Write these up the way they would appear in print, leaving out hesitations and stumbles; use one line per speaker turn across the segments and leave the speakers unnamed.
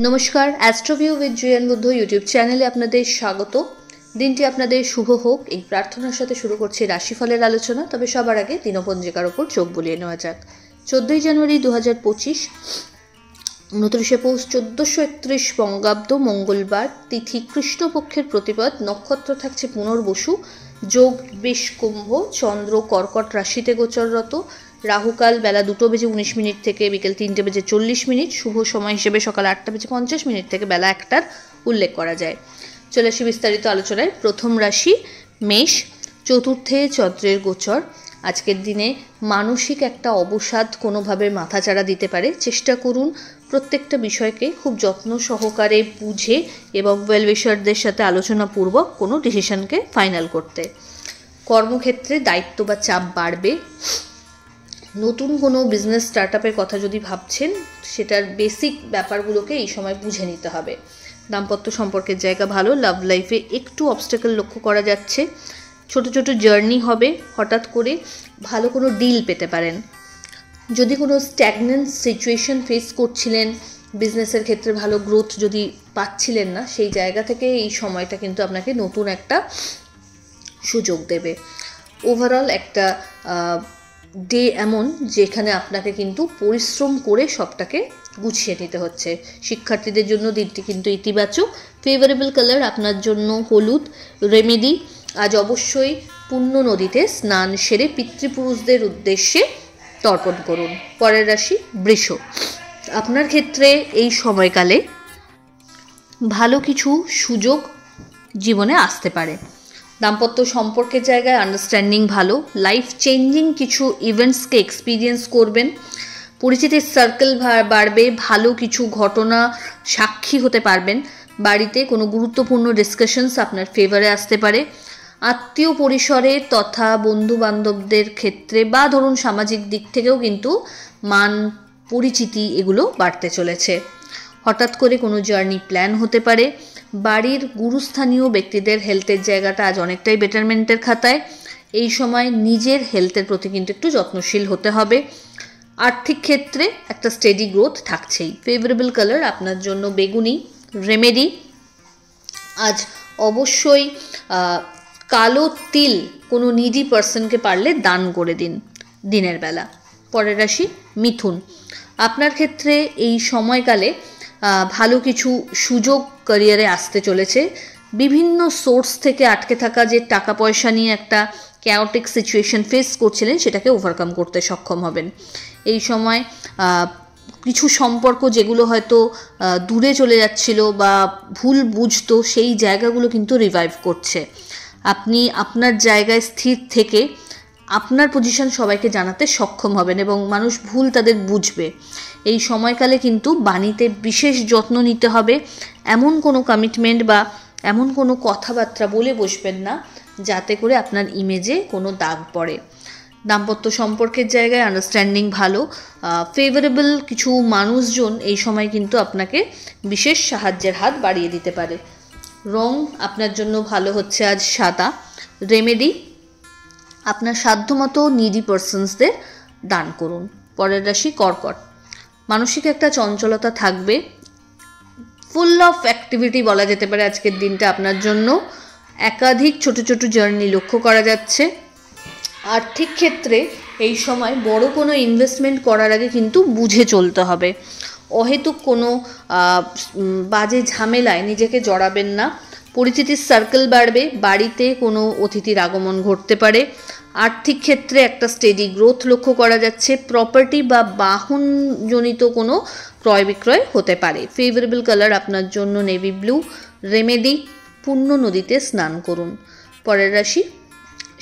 নমস্কার, অ্যাস্ট্রোভিউ with জুয়েন Buddha YouTube চ্যানেলে আপনাদের স্বাগত। দিনটি আপনাদের শুভ হোক এই প্রার্থনার সাথে শুরু করছি রাশিফলের আলোচনা। তবে সবার আগে দিনপঞ্জিকার ওপর চোখ বুলিয়ে নেওয়া যাক। 14ই জানুয়ারি 2025, 29শে পৌষ 1431 বঙ্গাব্দ, মঙ্গলবার, তিথি কৃষ্ণপক্ষের প্রতিপদ, নক্ষত্র থাকছে পুনর্বসু, যোগ বৃষ কুম্ভ, চন্দ্র কর্কট রাশিতে গোচররত, রাহুকাল বেলা 2:19 থেকে বিকেল 3:40, শুভ সময় হিসেবে সকাল 8:50 থেকে বেলা 1টার উল্লেখ করা যায়। চলে আসি বিস্তারিত আলোচনায়। প্রথম রাশি মেষ, চতুর্থে চন্দ্রের গোচর। আজকের দিনে মানসিক একটা অবসাদ কোনোভাবে মাথাচাড়া দিতে পারে। চেষ্টা করুন প্রত্যেকটা বিষয়কে খুব যত্ন সহকারে বুঝে এবং ওয়েলউইশারদের সাথে আলোচনাপূর্বক কোনো ডিসিশনকে ফাইনাল করতে। কর্মক্ষেত্রে দায়িত্ব বা চাপ বাড়বে। নতুন কোনো বিজনেস স্টার্টআপের কথা যদি ভাবছেন, সেটার বেসিক ব্যাপারগুলোকে এই সময় বুঝে নিতে হবে। দাম্পত্য সম্পর্কের জায়গা ভালো। লাভ লাইফে একটু অবস্টাকেল লক্ষ্য করা যাচ্ছে। ছোট ছোট জার্নি হবে। হঠাৎ করে ভালো কোনো ডিল পেতে পারেন। যদি কোনো স্ট্যাগন্যান্ট সিচুয়েশন ফেস করছিলেন, বিজনেসের ক্ষেত্রে ভালো গ্রোথ যদি পাচ্ছিলেন না, সেই জায়গা থেকে এই সময়টা কিন্তু আপনাকে নতুন একটা সুযোগ দেবে। ওভারঅল একটা ডে এমন যেখানে আপনাকে কিন্তু পরিশ্রম করে সবটাকে গুছিয়ে নিতে হচ্ছে। শিক্ষার্থীদের জন্য দিনটি কিন্তু ইতিবাচক। ফেভারেবল কালার আপনার জন্য হলুদ। রেমেডি, আজ অবশ্যই পুণ্য নদীতে স্নান সেরে পিতৃপুরুষদের উদ্দেশ্যে তর্পণ করুন। পরের রাশি বৃষ, আপনার ক্ষেত্রে এই সময়কালে ভালো কিছু সুযোগ জীবনে আসতে পারে। দাম্পত্য সম্পর্কের জায়গায় আন্ডারস্ট্যান্ডিং ভালো। লাইফ চেঞ্জিং কিছু ইভেন্টসকে এক্সপিরিয়েন্স করবেন। পরিচিতির সার্কেল বাড়বে। ভালো কিছু ঘটনা সাক্ষী হতে পারবেন। বাড়িতে কোনো গুরুত্বপূর্ণ ডিসকাশনস আপনার ফেভারে আসতে পারে। আত্মীয় পরিসরে তথা বন্ধু বান্ধবদের ক্ষেত্রে বা ধরুন সামাজিক দিক থেকেও কিন্তু মান পরিচিতি এগুলো বাড়তে চলেছে। হঠাৎ করে কোনো জার্নি প্ল্যান হতে পারে। বাড়ির গুরুস্থানীয় ব্যক্তিদের হেলথের জায়গাটা আজ অনেকটাই বেটারমেন্টের খাতায়। এই সময় নিজের হেলথের প্রতি কিন্তু একটু যত্নশীল হতে হবে। আর্থিক ক্ষেত্রে একটা স্টেডি গ্রোথ থাকছেই। ফেভারেবল কালার আপনার জন্য বেগুনি। রেমেডি, আজ অবশ্যই কালো তিল কোনো নিডি পার্সনকে পারলে দান করে দিন দিনের বেলা। পরের রাশি মিথুন, আপনার ক্ষেত্রে এই সময়কালে ভালো কিছু সুযোগ ক্যারিয়ারে আসতে চলেছে। বিভিন্ন সোর্স থেকে আটকে থাকা যে টাকা পয়সা নিয়ে একটা ক্যাওটিক সিচুয়েশন ফেস করছিলেন, সেটাকে ওভারকাম করতে সক্ষম হবেন। এই সময় কিছু সম্পর্ক যেগুলো হয়তো দূরে চলে যাচ্ছিল বা ভুল বুঝতো, সেই জায়গাগুলো কিন্তু রিভাইভ করছে। আপনি আপনার জায়গায় স্থির থেকে আপনার পজিশন সবাইকে জানাতে সক্ষম হবেন এবং মানুষ ভুল তাদের বুঝবে। এই সময়কালে কিন্তু বাণীতে বিশেষ যত্ন নিতে হবে। এমন কোনো কমিটমেন্ট বা এমন কোনো কথাবার্তা বলে বসবেন না যাতে করে আপনার ইমেজে কোনো দাগ পড়ে। দাম্পত্য সম্পর্কের জায়গায় আন্ডারস্ট্যান্ডিং ভালো। ফেভারেবল কিছু মানুষজন এই সময় কিন্তু আপনাকে বিশেষ সাহায্যের হাত বাড়িয়ে দিতে পারে। রং আপনার জন্য ভালো হচ্ছে আজ সাদা। রেমেডি, আপনার সাধ্যমতো নিডি পার্সনসদের দান করুন। পরের রাশি কর্কট, মানসিক একটা চঞ্চলতা থাকবে। ফুল অফ অ্যাক্টিভিটি বলা যেতে পারে আজকের দিনটা আপনার জন্য। একাধিক ছোট ছোট জার্নি লক্ষ্য করা যাচ্ছে। আর্থিক ক্ষেত্রে এই সময় বড় কোনো ইনভেস্টমেন্ট করার আগে কিন্তু বুঝে চলতে হবে। অহেতুক কোনো বাজে ঝামেলায় নিজেকে জড়াবেন না। পরিচিতির সার্কেল বাড়বে। বাড়িতে কোনো অতিথির আগমন ঘটতে পারে। আর্থিক ক্ষেত্রে একটা স্টেডি গ্রোথ লক্ষ্য করা যাচ্ছে। প্রপার্টি বা বাহনজনিত কোনো ক্রয় বিক্রয় হতে পারে। ফেভারেবল কালার আপনার জন্য নেভি ব্লু। রেমেডি, পুণ্য নদীতে স্নান করুন। পরের রাশি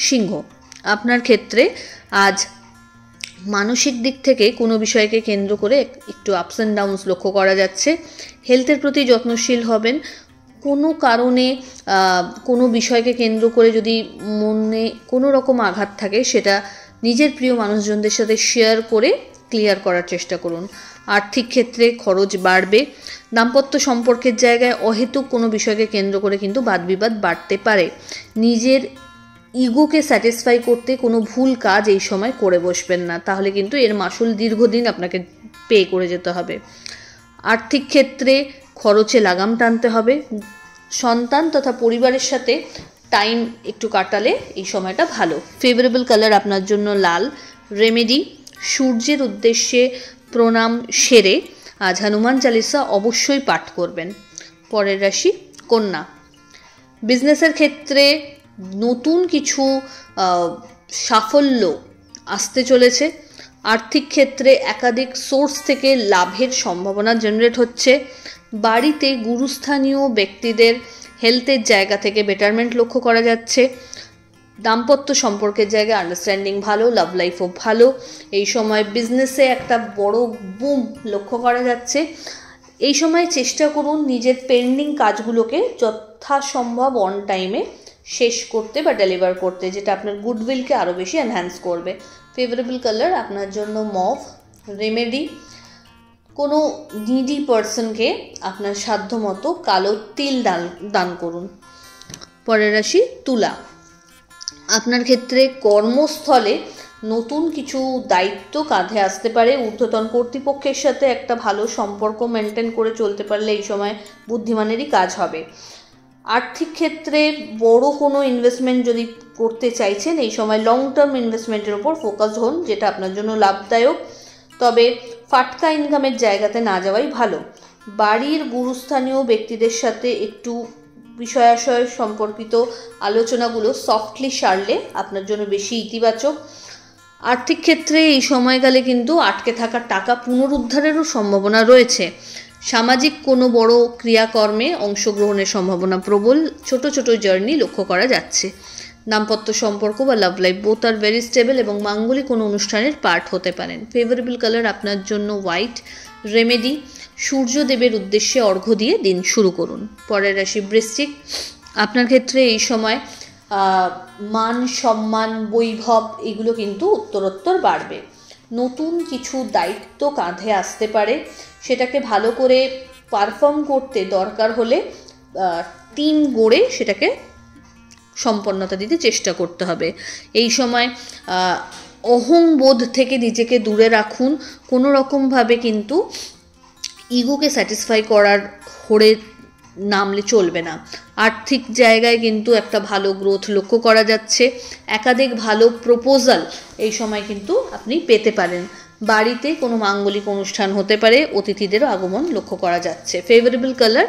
সিংহ, আপনার ক্ষেত্রে আজ মানসিক দিক থেকে কোনো বিষয়কে কেন্দ্র করে একটু আপস অ্যান্ড ডাউনস লক্ষ্য করা যাচ্ছে। হেলথের প্রতি যত্নশীল হবেন। কোনো কারণে কোনো বিষয়কে কেন্দ্র করে যদি মনে কোনো রকম আঘাত থাকে, সেটা নিজের প্রিয় মানুষজনদের সাথে শেয়ার করে ক্লিয়ার করার চেষ্টা করুন। আর্থিক ক্ষেত্রে খরচ বাড়বে। দাম্পত্য সম্পর্কের জায়গায় অহেতুক কোনো বিষয়কে কেন্দ্র করে কিন্তু বাদবিবাদ বাড়তে পারে। নিজের ইগোকে স্যাটিসফাই করতে কোনো ভুল কাজ এই সময় করে বসবেন না, তাহলে কিন্তু এর মাসুল দীর্ঘদিন আপনাকে পে করে যেতে হবে। আর্থিক ক্ষেত্রে খরচে লাগাম টানতে হবে। সন্তান তথা পরিবারের সাথে টাইম একটু কাটালে এই সময়টা ভালো। ফেভারেবল কালার আপনার জন্য লাল। রেমেডি, সূর্যের উদ্দেশ্যে প্রণাম সেরে আজ হনুমান চালিসা অবশ্যই পাঠ করবেন। পরের রাশি কন্যা। বিজনেসের ক্ষেত্রে নতুন কিছু সাফল্য আসতে চলেছে। আর্থিক ক্ষেত্রে একাধিক সোর্স থেকে লাভের সম্ভাবনা জেনারেট হচ্ছে। বাড়িতে গুরুস্থানীয় ব্যক্তিদের হেলথের জায়গা থেকে বেটারমেন্ট লক্ষ্য করা যাচ্ছে। দাম্পত্য সম্পর্কের জায়গায় আন্ডারস্ট্যান্ডিং ভালো, লাভ লাইফও ভালো। এই সময় বিজনেসে একটা বড় বুম লক্ষ্য করা যাচ্ছে। এই সময় চেষ্টা করুন নিজের পেন্ডিং কাজগুলোকে যথাসম্ভব অন টাইমে শেষ করতে বা ডেলিভার করতে, যেটা আপনার গুডউইলকে আরও বেশি এনহ্যান্স করবে। ফেভারেবল কালার আপনার জন্য মভ। রেমেডি, কোনো নিডি পার্সনকে আপনার সাধ্যমতো কালো তিল দান করুন। পরের রাশি তুলা। আপনার ক্ষেত্রে কর্মস্থলে নতুন কিছু দায়িত্ব কাঁধে আসতে পারে। ঊর্ধ্বতন কর্তৃপক্ষের সাথে একটা ভালো সম্পর্ক মেনটেন করে চলতে পারলে এই সময় বুদ্ধিমানেরই কাজ হবে। আর্থিক ক্ষেত্রে বড় কোনো ইনভেস্টমেন্ট যদি করতে চাইছেন এই সময় লং টার্ম ইনভেস্টমেন্টের ওপর ফোকাস হন, যেটা আপনার জন্য লাভদায়ক। তবে ফাটকা ইনকামের জায়গাতে না যাওয়াই ভালো। বাড়ির গুরুস্থানীয় ব্যক্তিদের সাথে একটু বিষয়াশয় সম্পর্কিত আলোচনাগুলো সফটলি সারলে আপনার জন্য বেশি ইতিবাচক। আর্থিক ক্ষেত্রে এই সময়কালে কিন্তু আটকে থাকা টাকা পুনরুদ্ধারেরও সম্ভাবনা রয়েছে। সামাজিক কোনো বড় ক্রিয়াকর্মে অংশগ্রহণের সম্ভাবনা প্রবল। ছোট ছোট জার্নি লক্ষ্য করা যাচ্ছে। দাম্পত্য সম্পর্ক বা love life both are very stable এবং মাঙ্গলিক কোনো অনুষ্ঠানের পার্ট হতে পারেন। ফেভারেবল কালার আপনার জন্য হোয়াইট। রেমেডি, সূর্যদেবের উদ্দেশ্যে অর্ঘ্য দিয়ে দিন শুরু করুন। পরের রাশি বৃশ্চিক। আপনার ক্ষেত্রে এই সময় মান সম্মান বৈভব এগুলো কিন্তু উত্তরোত্তর বাড়বে। নতুন কিছু দায়িত্ব কাঁধে আসতে পারে, সেটাকে ভালো করে পারফর্ম করতে দরকার হলে টিম গড়ে সেটাকে সম্পন্নতা দিতে চেষ্টা করতে হবে। এই সময় অহংবোধ থেকে নিজেকে দূরে রাখুন। কোনো রকমভাবে কিন্তু ইগোকে স্যাটিসফাই করার হোড়ে নামলে চলবে না। আর্থিক জায়গায় কিন্তু একটা ভালো গ্রোথ লক্ষ্য করা যাচ্ছে। একাধিক ভালো প্রপোজাল এই সময় কিন্তু আপনি পেতে পারেন। বাড়িতে কোনো মাঙ্গলিক অনুষ্ঠান হতে পারে, অতিথিদেরও আগমন লক্ষ্য করা যাচ্ছে। ফেভারেবল কালার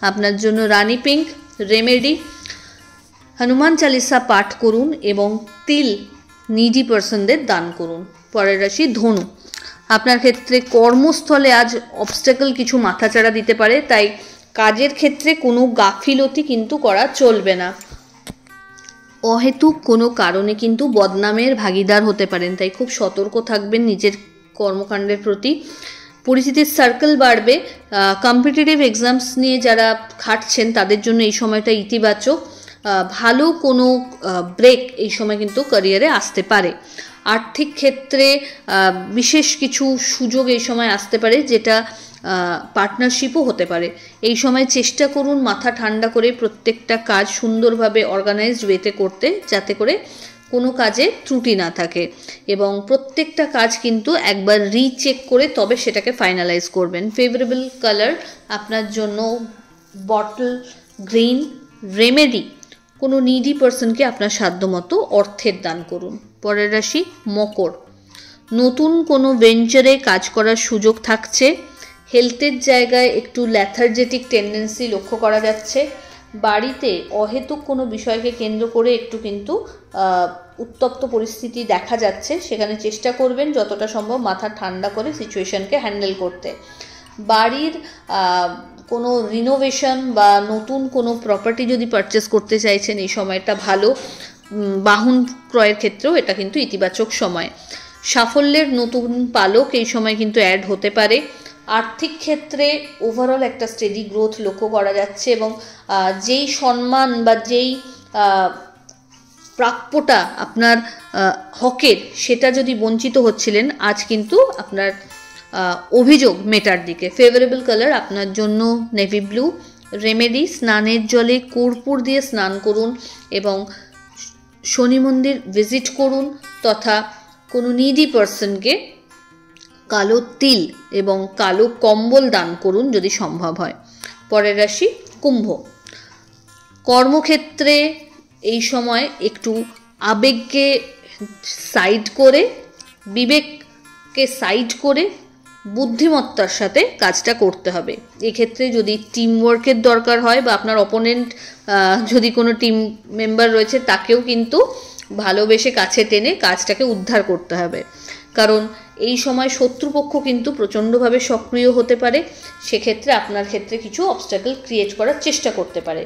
আপনার জন্য রানি পিঙ্ক। রেমেডি, হনুমান চালিসা পাঠ করুন এবং তিল নিডি পার্সনদের দান করুন। পরের রাশি ধনু। আপনার ক্ষেত্রে কর্মস্থলে আজ অবস্ট্যাকল কিছু মাথাচাড়া দিতে পারে, তাই কাজের ক্ষেত্রে কোনো গাফিলতি কিন্তু করা চলবে না। অহেতুক কোনো কারণে কিন্তু বদনামের ভাগিদার হতে পারেন, তাই খুব সতর্ক থাকবেন নিজের কর্মকাণ্ডের প্রতি। পরিচিতির সার্কেল বাড়বে। কম্পিটিটিভ এক্সামস নিয়ে যারা খাটছেন তাদের জন্য এই সময়টা ইতিবাচক। ভালো কোনো ব্রেক এই সময় কিন্তু ক্যারিয়ারে আসতে পারে। আর্থিক ক্ষেত্রে বিশেষ কিছু সুযোগ এই সময় আসতে পারে, যেটা পার্টনারশিপও হতে পারে। এই সময় চেষ্টা করুন মাথা ঠান্ডা করে প্রত্যেকটা কাজ সুন্দরভাবে অর্গানাইজড ওয়েতে করতে, যাতে করে কোনো কাজে ত্রুটি না থাকে, এবং প্রত্যেকটা কাজ কিন্তু একবার রিচেক করে তবে সেটাকে ফাইনালাইজ করবেন। ফেভারেবল কালার আপনার জন্য বটল গ্রিন। রেমেডি, কোনো নিডি পার্সনকে আপনার সাধ্যমতো অর্থের দান করুন। পরের রাশি মকর। নতুন কোনো ভেঞ্চারে কাজ করার সুযোগ থাকছে। হেলথের জায়গায় একটু ল্যাথার্জেটিক টেন্ডেন্সি লক্ষ্য করা যাচ্ছে। বাড়িতে অহেতুক কোনো বিষয়কে কেন্দ্র করে একটু কিন্তু উত্তপ্ত পরিস্থিতি দেখা যাচ্ছে, সেখানে চেষ্টা করবেন যতটা সম্ভব মাথা ঠান্ডা করে সিচুয়েশনকে হ্যান্ডেল করতে। বাড়ির কোনো রিনোভেশন বা নতুন কোনো প্রপার্টি যদি পারচেস করতে চাইছেন এই সময়টা ভালো। বাহন ক্রয়ের ক্ষেত্রেও এটা কিন্তু ইতিবাচক সময়। সাফল্যের নতুন পালক এই সময় কিন্তু অ্যাড হতে পারে। আর্থিক ক্ষেত্রে ওভারঅল একটা স্টেডি গ্রোথ লক্ষ্য করা যাচ্ছে, এবং যেই সম্মান বা যেই প্রাপ্যটা আপনার হকের সেটা যদি বঞ্চিত হচ্ছিলেন, আজ কিন্তু আপনার অভিযোগ মেটার দিকে। ফেভারেবল কালার আপনার জন্য নেভি ব্লু। রেমেডি, স্নানের জলে কর্পূর দিয়ে স্নান করুন এবং শনি মন্দির ভিজিট করুন, তথা কোনো নিডি পার্সনকে কালো তিল এবং কালো কম্বল দান করুন যদি সম্ভব হয়। পরের রাশি কুম্ভ। কর্মক্ষেত্রে এই সময় একটু আবেগকে সাইড করে, বিবেককে সাইড করে বুদ্ধিমত্তার সাথে কাজটা করতে হবে। এক্ষেত্রে যদি টিম ওয়ার্কের দরকার হয় বা আপনার অপোনেন্ট যদি কোনো টিম মেম্বার রয়েছে তাকেও কিন্তু ভালোবেসে কাছে টেনে কাজটাকে উদ্ধার করতে হবে, কারণ এই সময় শত্রুপক্ষ কিন্তু প্রচণ্ডভাবে সক্রিয় হতে পারে। সেক্ষেত্রে আপনার ক্ষেত্রে কিছু অবস্ট্যাকল ক্রিয়েট করার চেষ্টা করতে পারে।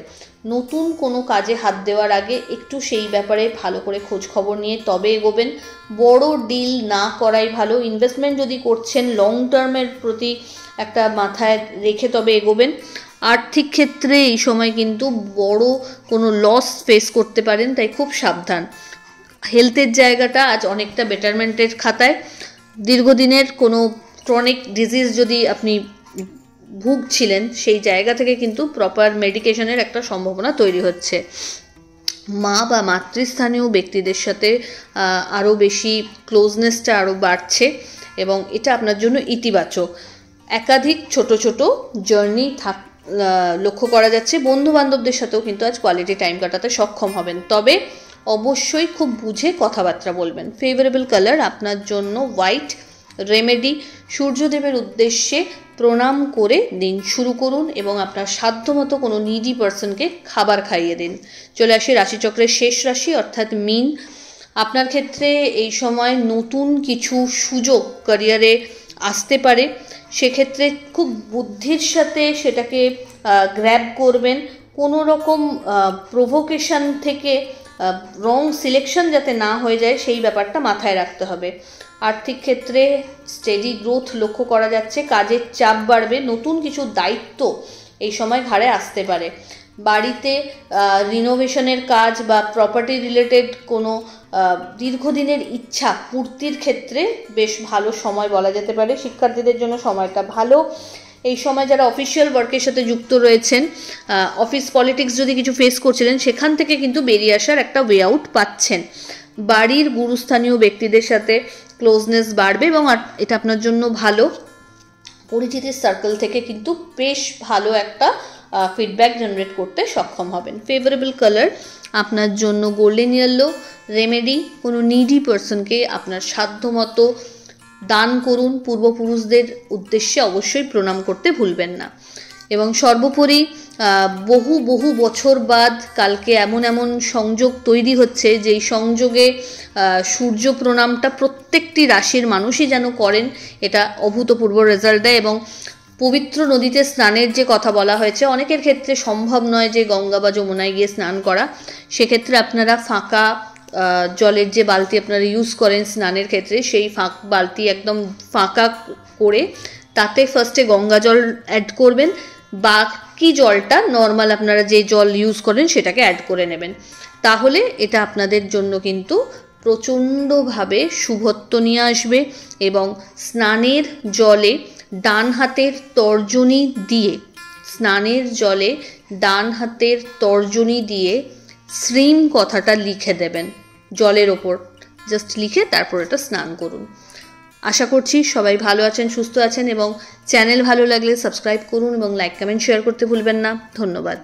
নতুন কোনো কাজে হাত দেওয়ার আগে একটু সেই ব্যাপারে ভালো করে খোঁজ খবর নিয়ে তবে এগোবেন। বড় ডিল না করাই ভালো। ইনভেস্টমেন্ট যদি করছেন লং টার্মের প্রতি একটা মাথায় রেখে তবে এগোবেন। আর্থিক ক্ষেত্রে এই সময় কিন্তু বড় কোনো লস ফেস করতে পারেন, তাই খুব সাবধান। হেলথের জায়গাটা আজ অনেকটা বেটারমেন্টের খাতায়। দীর্ঘদিনের কোনো ক্রনিক ডিজিজ যদি আপনি ভুগছিলেন সেই জায়গা থেকে কিন্তু প্রপার মেডিকেশনের একটা সম্ভাবনা তৈরি হচ্ছে। মা বা মাতৃস্থানীয় ব্যক্তিদের সাথে আরও বেশি ক্লোজনেসটা আরও বাড়ছে এবং এটা আপনার জন্য ইতিবাচক। একাধিক ছোট ছোট জার্নি লক্ষ্য করা যাচ্ছে। বন্ধু বান্ধবদের সাথেও কিন্তু আজ কোয়ালিটি টাইম কাটাতে সক্ষম হবেন, তবে অবশ্যই খুব বুঝে কথাবার্তা বলবেন। ফেভারেবল কালার আপনার জন্য হোয়াইট। রেমেডি, সূর্যদেবের উদ্দেশ্যে প্রণাম করে দিন শুরু করুন এবং আপনার সাধ্যমতো কোনো নিডি পার্সনকে খাবার খাইয়ে দিন। চলে আসি রাশিচক্রের শেষ রাশি অর্থাৎ মীন। আপনার ক্ষেত্রে এই সময় নতুন কিছু সুযোগ ক্যারিয়ারে আসতে পারে। সেক্ষেত্রে খুব বুদ্ধির সাথে সেটাকে গ্র্যাব করবেন। কোনো রকম প্রভোকেশন থেকে রং সিলেকশন যাতে না হয়ে যায় সেই ব্যাপারটা মাথায় রাখতে হবে। আর্থিক ক্ষেত্রে স্টেডি গ্রোথ লক্ষ্য করা যাচ্ছে। কাজের চাপ বাড়বে। নতুন কিছু দায়িত্ব এই সময় ঘাড়ে আসতে পারে। বাড়িতে রিনোভেশনের কাজ বা প্রপার্টি রিলেটেড কোনো দীর্ঘদিনের ইচ্ছা পূর্তির ক্ষেত্রে বেশ ভালো সময় বলা যেতে পারে। শিক্ষার্থীদের জন্য সময়টা ভালো। এই সময় যারা অফিসিয়াল ওয়ার্কের সাথে যুক্ত রয়েছেন, অফিস পলিটিক্স যদি কিছু ফেস করছিলেন সেখান থেকে কিন্তু বেরিয়ে আসার একটা ওয়ে আউট পাচ্ছেন। বাড়ির গুরুস্থানীয় ব্যক্তিদের সাথে ক্লোজনেস বাড়বে এবং এটা আপনার জন্য ভালো। পরিচিতির সার্কেল থেকে কিন্তু বেশ ভালো একটা ফিডব্যাক জেনারেট করতে সক্ষম হবেন। ফেভারেবল কালার আপনার জন্য গোল্ডেন ইয়েলো। রেমেডি, কোনো নিডি পার্সনকে আপনার সাধ্যমতো দান করুন। পূর্বপুরুষদের উদ্দেশ্যে অবশ্যই প্রণাম করতে ভুলবেন না। এবং সর্বোপরি বহু বহু বছর বাদ কালকে এমন এমন সংযোগ তৈরি হচ্ছে যেই সংযোগে সূর্য প্রণামটা প্রত্যেকটি রাশির মানুষই যেন করেন, এটা অভূতপূর্ব রেজাল্ট দেয়। এবং পবিত্র নদীতে স্নানের যে কথা বলা হয়েছে, অনেকের ক্ষেত্রে সম্ভব নয় যে গঙ্গা বা যমুনায় গিয়ে স্নান করা। সেক্ষেত্রে আপনারা ফাঁকা জলের যে বালতি আপনারা ইউজ করেন স্নানের ক্ষেত্রে, সেই বালতি একদম ফাঁকা করে তাতে ফার্স্টে গঙ্গা জল অ্যাড করবেন, বাকি জলটা নর্মাল আপনারা যে জল ইউজ করেন সেটাকে অ্যাড করে নেবেন। তাহলে এটা আপনাদের জন্য কিন্তু প্রচণ্ডভাবে শুভত্ব নিয়ে আসবে। এবং স্নানের জলে ডান হাতের তর্জনী দিয়ে, স্নানের জলে ডান হাতের তর্জনী দিয়ে শ্রীম কথাটা লিখে দেবেন জলের ওপর, জাস্ট লিখে তারপর এটা স্নান করুন। আশা করছি সবাই ভালো আছেন, সুস্থ আছেন এবং চ্যানেল ভালো লাগলে সাবস্ক্রাইব করুন এবং লাইক কমেন্ট শেয়ার করতে ভুলবেন না। ধন্যবাদ।